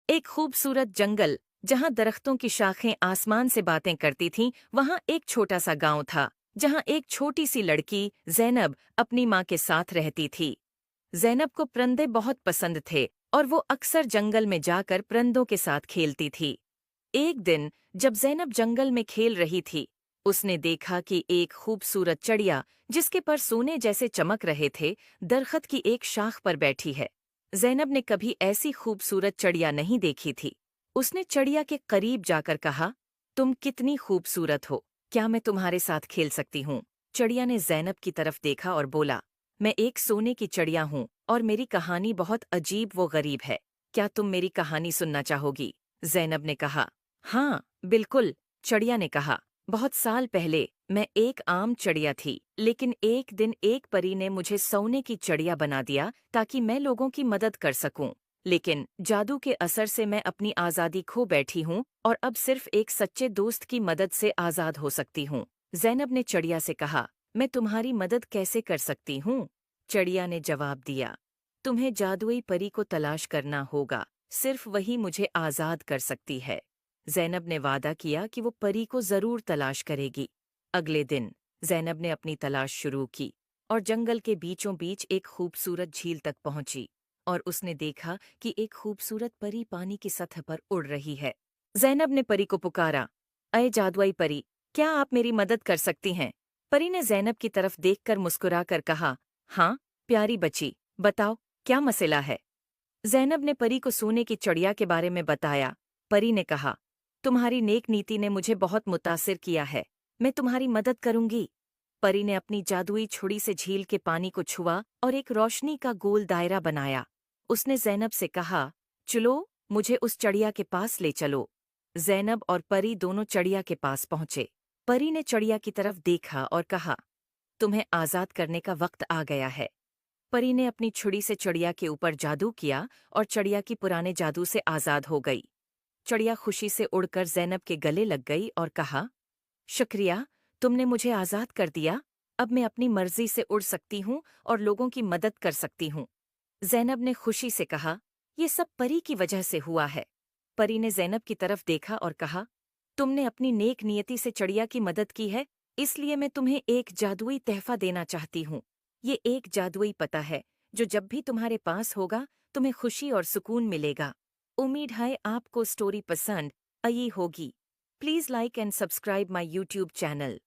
एक खूबसूरत जंगल जहां दरख्तों की शाखें आसमान से बातें करती थीं, वहां एक छोटा सा गांव था जहां एक छोटी सी लड़की जैनब अपनी माँ के साथ रहती थी। जैनब को परिंदे बहुत पसंद थे और वो अक्सर जंगल में जाकर परिंदों के साथ खेलती थी। एक दिन जब जैनब जंगल में खेल रही थी, उसने देखा कि एक खूबसूरत चिड़िया जिसके पर सोने जैसे चमक रहे थे, दरख्त की एक शाख पर बैठी है। जैनब ने कभी ऐसी खूबसूरत चिड़िया नहीं देखी थी। उसने चिड़िया के करीब जाकर कहा, तुम कितनी खूबसूरत हो, क्या मैं तुम्हारे साथ खेल सकती हूँ? चिड़िया ने जैनब की तरफ देखा और बोला, मैं एक सोने की चिड़िया हूँ और मेरी कहानी बहुत अजीब व गरीब है। क्या तुम मेरी कहानी सुनना चाहोगी? जैनब ने कहा। हाँ, बिल्कुल, चिड़िया ने कहा। बहुत साल पहले मैं एक आम चिड़िया थी, लेकिन एक दिन एक परी ने मुझे सोने की चिड़िया बना दिया ताकि मैं लोगों की मदद कर सकूं। लेकिन जादू के असर से मैं अपनी आज़ादी खो बैठी हूँ और अब सिर्फ एक सच्चे दोस्त की मदद से आज़ाद हो सकती हूँ। जैनब ने चिड़िया से कहा, मैं तुम्हारी मदद कैसे कर सकती हूँ? चिड़िया ने जवाब दिया, तुम्हें जादुई परी को तलाश करना होगा, सिर्फ वही मुझे आज़ाद कर सकती है। जैनब ने वादा किया कि वो परी को जरूर तलाश करेगी। अगले दिन जैनब ने अपनी तलाश शुरू की और जंगल के बीचों बीच एक खूबसूरत झील तक पहुंची और उसने देखा कि एक खूबसूरत परी पानी की सतह पर उड़ रही है। जैनब ने परी को पुकारा, अये जादुई परी, क्या आप मेरी मदद कर सकती हैं? परी ने जैनब की तरफ देखकर मुस्कुराकर कहा, हाँ, प्यारी बच्ची, बताओ, क्या मसला है? जैनब ने परी को सोने की चिड़िया के बारे में बताया। परी ने कहा, तुम्हारी नेक नीति ने मुझे बहुत मुतासिर किया है, मैं तुम्हारी मदद करूंगी। परी ने अपनी जादुई छुरी से झील के पानी को छुआ और एक रोशनी का गोल दायरा बनाया। उसने जैनब से कहा, चलो, मुझे उस चिड़िया के पास ले चलो। जैनब और परी दोनों चिड़िया के पास पहुंचे। परी ने चिड़िया की तरफ देखा और कहा, तुम्हें आज़ाद करने का वक्त आ गया है। परी ने अपनी छुरी से चिड़िया के ऊपर जादू किया और चिड़िया की पुराने जादू से आज़ाद हो गई। चिड़िया खुशी से उड़कर जैनब के गले लग गई और कहा, शुक्रिया, तुमने मुझे आज़ाद कर दिया। अब मैं अपनी मर्जी से उड़ सकती हूँ और लोगों की मदद कर सकती हूँ। जैनब ने खुशी से कहा, ये सब परी की वजह से हुआ है। परी ने जैनब की तरफ देखा और कहा, तुमने अपनी नेक नियति से चिड़िया की मदद की है, इसलिए मैं तुम्हें एक जादुई तहफा देना चाहती हूँ। ये एक जादुई पता है जो जब भी तुम्हारे पास होगा, तुम्हें खुशी और सुकून मिलेगा। उम्मीद है आपको स्टोरी पसंद आई होगी। Please like and subscribe my YouTube channel.